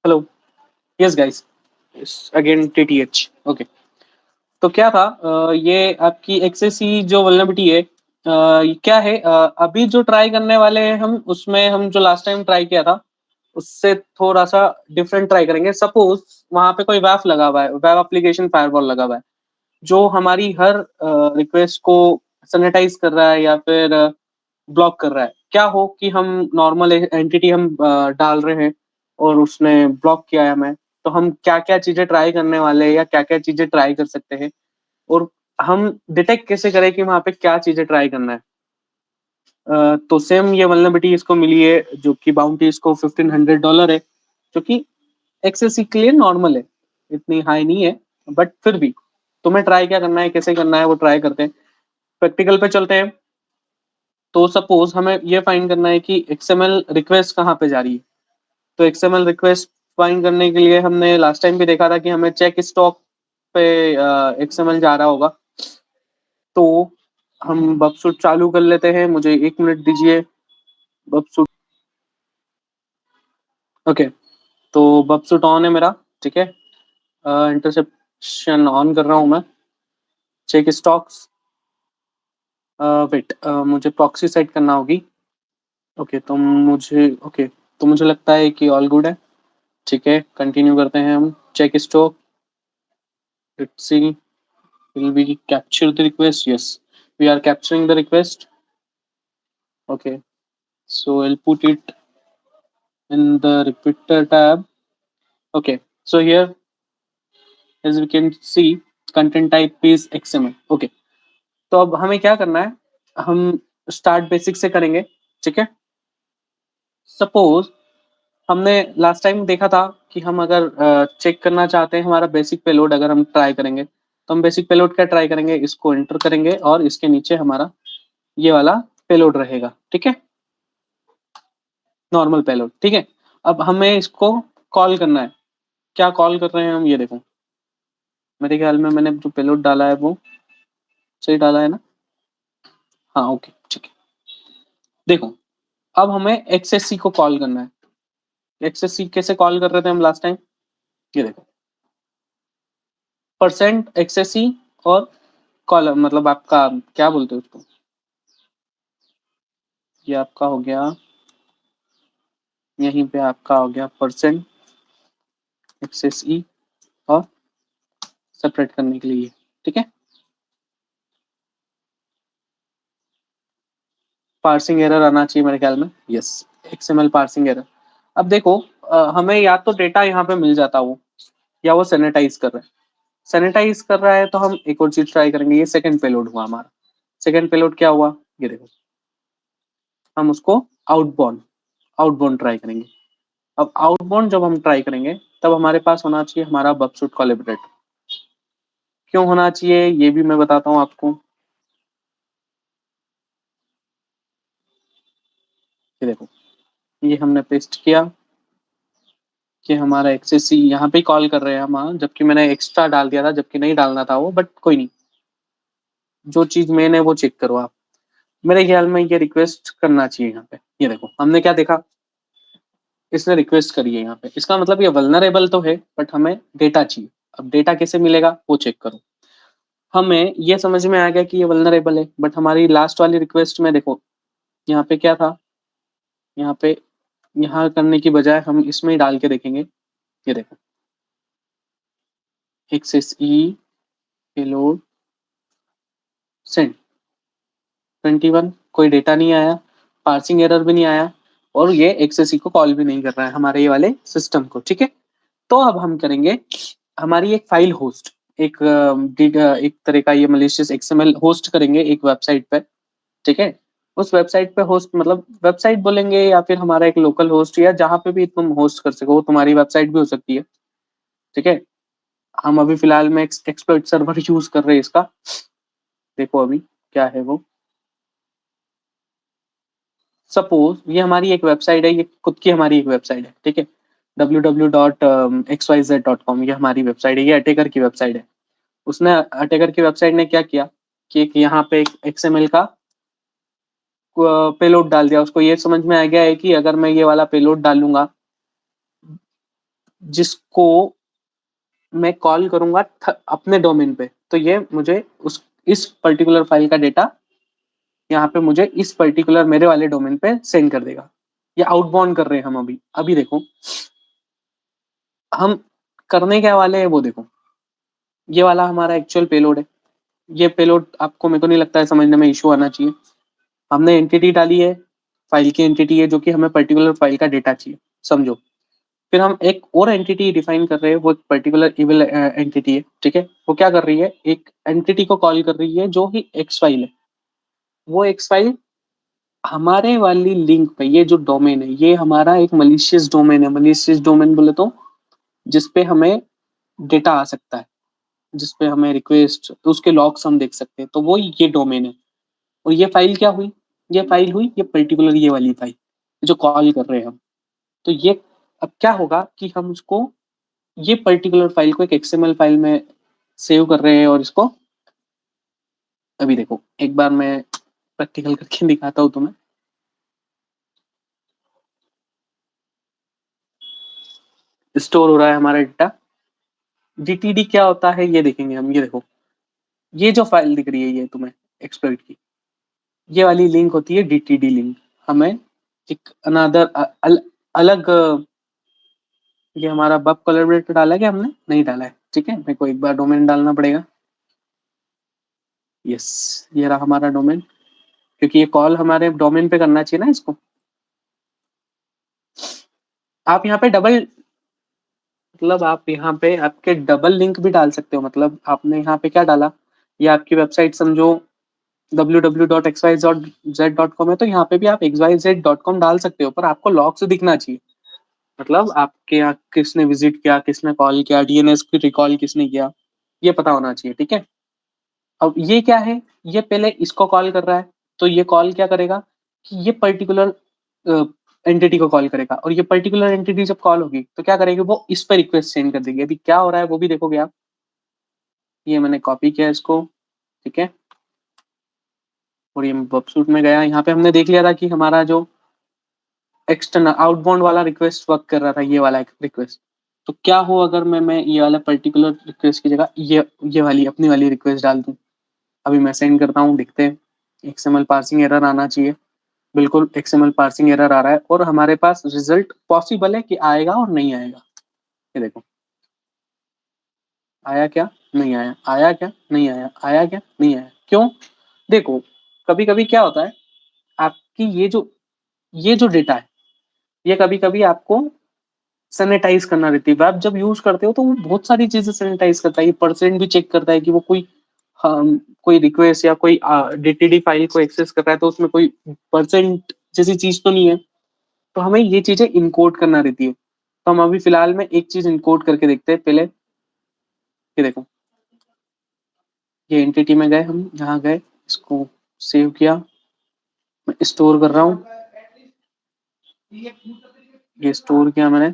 Hello. Yes guys. Again TTH. Okay. तो क्या था, ये आपकी एक्सेसी जो वल्नरेबिलिटी है, क्या है, अभी जो ट्राई करने वाले हैं हम, उसमें हम जो लास्ट टाइम ट्राई किया था उससे थोड़ा सा डिफरेंट ट्राई करेंगे। सपोज वहां पे कोई वैफ लगा हुआ है, वेब एप्लीकेशन फायरवॉल लगा हुआ है, जो हमारी हर रिक्वेस्ट को सैनिटाइज कर रहा है या फिर ब्लॉक कर रहा है। क्या हो कि हम नॉर्मल एंटिटी हम डाल रहे हैं और उसने ब्लॉक किया है हमें, तो हम क्या क्या चीजें ट्राई करने वाले हैं या क्या क्या चीजें ट्राई कर सकते हैं, और हम डिटेक्ट कैसे करें कि वहां पे क्या चीजें ट्राई करना है। तो सेम ये वल्नरेबिलिटी इसको मिली है, जो कि बाउंटी इसको $1500 है, जो कि एक्सेस के लिए नॉर्मल है, इतनी हाई नहीं है। बट फिर भी तुम्हें ट्राई क्या करना है, कैसे करना है, वो ट्राई करते हैं। प्रैक्टिकल पे चलते हैं। तो सपोज हमें ये फाइंड करना है कि एक्सएमएल रिक्वेस्ट कहाँ पे जा रही है। तो एक्सएमएल रिक्वेस्ट फाइंड करने के लिए हमने लास्ट टाइम भी देखा था कि हमें चेक स्टॉक पे एक्सएमएल जा रहा होगा। तो हम बबसूट चालू कर लेते हैं, मुझे 1 मिनट दीजिए। बबसूट। ओके। तो बबसूट ऑन है मेरा। ठीक है। इंटरसेप्शन ऑन कर रहा हूँ मैं। Check stocks. वेट, मुझे प्रॉक्सी सेट करना होगी। ओके, तो मुझे लगता है कि ऑल गुड है। ठीक है, कंटिन्यू करते हैं हम। Check stock. Let's see, will we capture the request? Yes, we are capturing the request. Okay, so I'll put it in the repeater tab. Okay, so here as we can see, content type is XML. Okay, तो अब हमें क्या करना है, हम start basic से करेंगे। ठीक है। सपोज हमने लास्ट टाइम देखा था कि हम अगर चेक करना चाहते हैं हमारा बेसिक पेलोड, अगर हम ट्राई करेंगे तो हम बेसिक पेलोड क्या ट्राई करेंगे, इसको एंटर करेंगे और इसके नीचे हमारा ये वाला पेलोड रहेगा। ठीक है, नॉर्मल पेलोड। ठीक है। अब हमें इसको कॉल करना है। क्या कॉल कर रहे हैं हम, ये देखो। मेरे ख्याल में मैंने जो पेलोड डाला है वो सही डाला है ना। हाँ, ओके, ठीक है। देखो, अब हमें एक्सएससी को कॉल करना है। एक्सएससी कैसे कॉल कर रहे थे हम लास्ट टाइम, ये देखो। परसेंट एक्सएससी और कॉलम, मतलब आपका क्या बोलते हैं उसको, ये आपका हो गया, यहीं पे आपका हो गया परसेंट एक्सएसई और सेपरेट करने के लिए। ठीक है। पार्सिंग एरर आना चाहिए मेरे ख्याल में। Yes, XML parsing error. अब देखो, हमें या तो डेटा यहाँ पे मिल जाता वो, या वो सैनिटाइज कर रहा है। सैनिटाइज कर रहा है तो हम एक और चीज ट्राई करेंगे। ये सेकंड पेलोड हुआ हमारा। सेकंड पेलोड क्या हुआ, ये देखो। हम उसको आउटबाउंड आउटबाउंड ट्राई करेंगे। अब आउटबाउंड जब हम ट्राई करेंगे तब हमारे पास होना चाहिए हमारा बबसूट कोलैबोरेटर। क्यों होना चाहिए ये भी मैं बताता हूँ आपको। ये देखो, ये हमने पेस्ट किया कि हमारा एक्सेस यहाँ पे कॉल कर रहे हैं हम, हाँ, जबकि मैंने एक्स्ट्रा डाल दिया था, जबकि नहीं डालना था वो, बट कोई नहीं। जो चीज मेन है वो चेक करो आप। मेरे ख्याल में ये रिक्वेस्ट करना चाहिए यहाँ पे। ये देखो, हमने क्या देखा, इसने रिक्वेस्ट करी है यहाँ पे। इसका मतलब ये वल्नरेबल तो है, बट हमें डेटा चाहिए। अब डेटा कैसे मिलेगा वो चेक करो। हमें ये समझ में आ गया कि ये वल्नरेबल है, बट हमारी लास्ट वाली रिक्वेस्ट में देखो, यहाँ पे क्या था, यहाँ पे यहाँ करने की बजाय हम इसमें ही डाल के देखेंगे। ये देखो, एक्सेस ई पेलोड सेंड 21, कोई डेटा नहीं आया, पार्सिंग एरर भी नहीं आया, और ये एक्सेस ई को कॉल भी नहीं कर रहा है हमारे ये वाले सिस्टम को। ठीक है। तो अब हम करेंगे, हमारी एक फाइल होस्ट, एक तरह का ये मलिशियस एक्सएमएल होस्ट करेंगे एक वेबसाइट पे। ठीक है। उस वेबसाइट पे होस्ट मतलब वेबसाइट बोलेंगे या फिर हमारा एक लोकल होस्ट, या जहाँ पे भी तुम होस्ट कर सको, वो तुम्हारी वेबसाइट भी हो सकती है। ठीक है। हम अभी फिलहाल में एक्सप्लॉइट सर्वर यूज कर रहे हैं इसका। देखो अभी क्या है वो। सपोज ये हमारी एक वेबसाइट है, ये खुद की हमारी एक वेबसाइट है। ठीक है। www.xyz.com, ये हमारी वेबसाइट है, ये अटेकर की वेबसाइट है। उसने अटेकर की वेबसाइट ने क्या किया कि एक यहाँ पे एक एक्सएमएल का पेलोड डाल दिया। उसको ये समझ में आ गया है कि अगर मैं ये वाला पेलोड डालूंगा जिसको मैं कॉल करूंगा अपने डोमेन पे, तो ये मुझे उस इस पर्टिकुलर फाइल का डेटा यहाँ पे मुझे इस पर्टिकुलर मेरे वाले डोमेन पे सेंड कर देगा। ये आउटबाउंड कर रहे हैं हम अभी अभी देखो हम करने क्या वाले हैं वो देखो। ये वाला हमारा एक्चुअल पेलोड है। ये पेलोड आपको, मेरे को नहीं लगता है समझने में इशू आना चाहिए। हमने एंटिटी डाली है, फाइल की एंटिटी है जो कि हमें पर्टिकुलर फाइल का डेटा चाहिए, समझो। फिर हम एक और एंटिटी डिफाइन कर रहे हैं, वो पर्टिकुलर इविल एंटिटी है, ठीक है। वो क्या कर रही है, एक एंटिटी को कॉल कर रही है जो कि एक्स फाइल है। वो एक्स फाइल हमारे वाली लिंक पे, ये जो डोमेन है ये हमारा एक मलिशियस डोमेन है। मलिशियस डोमेन बोले तो जिसपे हमें डेटा आ सकता है, जिसपे हमें रिक्वेस्ट, तो उसके लॉग्स हम देख सकते हैं, तो वो ये डोमेन है। और ये फाइल क्या हुई, ये फाइल हुई ये पर्टिकुलर ये वाली फाइल जो कॉल कर रहे हैं हम। तो ये अब क्या होगा कि हम उसको, ये पर्टिकुलर फाइल को एक एक्सएमएल फाइल में सेव कर रहे हैं। और इसको अभी देखो एक बार मैं प्रैक्टिकल करके दिखाता हूँ तुम्हें। स्टोर हो रहा है हमारा डेटा। डीटीडी क्या होता है ये देखेंगे हम। ये देखो, ये जो फाइल दिख रही है ये तुम्हें एक्सप्लॉइट की, ये वाली लिंक होती है डीटीडी लिंक। हमें एक अनदर अलग ये हमारा बब कोलैबोरेटर डाला है कि हमने नहीं डाला है, ठीक है। मेरे को एक बार डोमेन डालना पड़ेगा। यस, ये रहा हमारा डोमेन, क्योंकि ये कॉल हमारे डोमेन पे करना चाहिए ना इसको। आप यहाँ पे डबल, मतलब आप यहाँ पे आपके डबल लिंक भी डाल सकते हो। मतलब आपने यहाँ पे क्या डाला, ये आपकी वेबसाइट समझो www.xyz.com है, तो यहाँ पे भी आप xyz.com डाल सकते हो, पर आपको लॉग से दिखना चाहिए। मतलब आपके यहाँ किसने विजिट किया, किसने कॉल किया, डीएनएस की रिकॉल किसने किया, ये पता होना चाहिए, ठीक है। अब ये क्या है, ये पहले इसको कॉल कर रहा है, तो ये कॉल क्या करेगा कि ये पर्टिकुलर एंटिटी को कॉल करेगा। और ये पर्टिकुलर एंटिटी जब कॉल होगी तो क्या करेगी, वो इस पर रिक्वेस्ट सेंड कर देगी। अभी क्या हो रहा है वो भी देखोगे आप। ये मैंने कॉपी किया इसको, ठीक है। और ये वेबसूट में गया, यहाँ पे हमने देख लिया था कि हमारा जो एक्सटर्नल आउटबाउंड वाला रिक्वेस्ट वर्क कर रहा था, ये वाला रिक्वेस्ट। तो क्या हो अगर मैं ये वाला पर्टिकुलर रिक्वेस्ट की जगह ये वाली अपनी वाली रिक्वेस्ट डाल दूं। अभी मैं सेंड करता हूँ, देखते हैं। एक्सएमएल पार्सिंग एरर आना चाहिए। बिल्कुल एक्सएमएल पार्सिंग एरर आ रहा है, और हमारे पास रिजल्ट पॉसिबल है कि आएगा और नहीं आएगा। ये देखो, आया क्या, नहीं आया, आया क्या, नहीं आया, आया क्या, नहीं आया। क्यों, देखो कभी कभी क्या होता है, आपकी ये जो डेटा है, ये कभी कभी आपको सैनिटाइज करना रहती है। आप जब यूज करते हो तो वो बहुत सारी चीजें सैनिटाइज करता है। ये परसेंट भी चेक करता है कि वो कोई कोई रिक्वेस्ट या कोई डीटीडी फाइल को एक्सेस कर रहा है तो उसमें कोई परसेंट जैसी चीज तो नहीं है। तो हमें ये चीजें इनकोड करना रहती है। तो हम अभी फिलहाल में एक चीज इनकोड करके देखते हैं पहले। ये देखो, ये एंटिटी में गए, हम यहाँ गए, इसको सेव किया, मैं स्टोर कर रहा हूँ। ये स्टोर किया मैंने।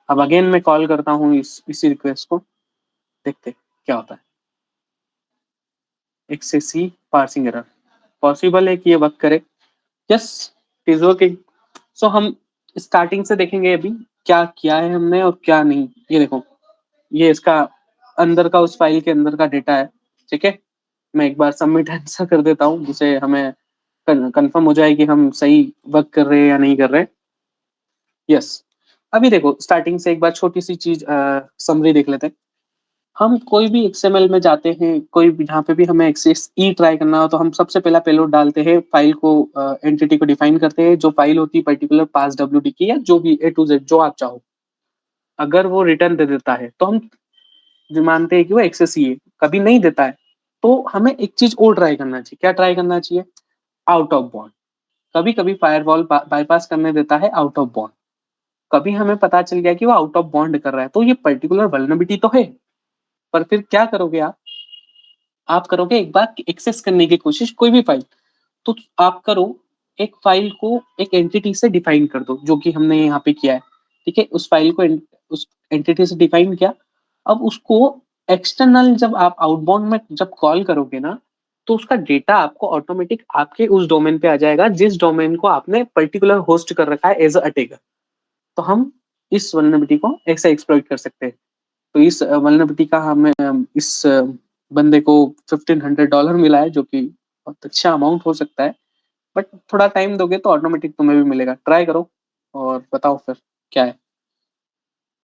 अब अगेन मैं कॉल करता हूँ इसी रिक्वेस्ट को, देखते क्या होता है। एक्सेसी पार्सिंग एरर, पॉसिबल है कि ये वर्क करे। Yes, is working. सो हम स्टार्टिंग से देखेंगे अभी क्या किया है हमने और क्या नहीं। ये देखो, ये इसका अंदर का, उस फाइल के अंदर का डेटा है, ठीक है। मैं एक बार सबमिट आंसर कर देता हूँ, जिससे हमें कंफर्म हो जाए कि हम सही वर्क कर रहे हैं या नहीं कर रहे। यस, अभी देखो स्टार्टिंग से एक बार छोटी सी चीज समरी देख लेते हैं। हम कोई भी एक्सएमएल में जाते हैं, कोई भी जहाँ पे भी हमें एक्सेस ई ट्राई करना हो, तो हम सबसे पहला पेलोड डालते हैं, फाइल को एंटिटी को डिफाइन करते हैं। जो फाइल होती है पर्टिकुलर पास डब्ल्यूडी की, या जो भी A to Z जो आप चाहो, अगर वो रिटर्न दे देता है तो हम जो मानते हैं कि वो एक्सेस ही है। कभी नहीं देता है तो हमें एक चीज और ट्राई करना चाहिए। क्या ट्राई करना चाहिए, आउट ऑफ बॉन्ड। कभी कभी फायरवॉल बाईपास करने देता है आउट ऑफ बॉन्ड। कभी हमें पता चल गया कि वो आउट ऑफ बॉन्ड कर रहा है, तो ये पर्टिकुलर वल्नरेबिलिटी तो है। पर फिर क्या करोगे आप करोगे एक बार एक्सेस करने की कोशिश कोई भी फाइल, तो आप करो एक फाइल को एक एंटिटी से डिफाइन कर दो, जो कि हमने यहाँ पे किया है, ठीक है। उस फाइल को उस एंटिटी से डिफाइन किया। अब उसको एक्सटर्नल जब आप आउटबाउंड में जब कॉल करोगे ना, तो उसका डेटा आपको ऑटोमेटिक आपके उस डोमेन पे आ जाएगा जिस डोमेन को आपने पर्टिकुलर होस्ट कर रखा है एज अ अटैकर। तो हम इस वल्नरेबिलिटी को ऐसे एक्सप्लॉइट कर सकते हैं। तो इस वल्नरेबिलिटी का हमें इस बंदे को $1500 मिला है, जो कि बहुत अच्छा अमाउंट हो सकता है, बट थोड़ा टाइम दोगे तो ऑटोमेटिक तुम्हें भी मिलेगा। ट्राई करो और बताओ फिर क्या है।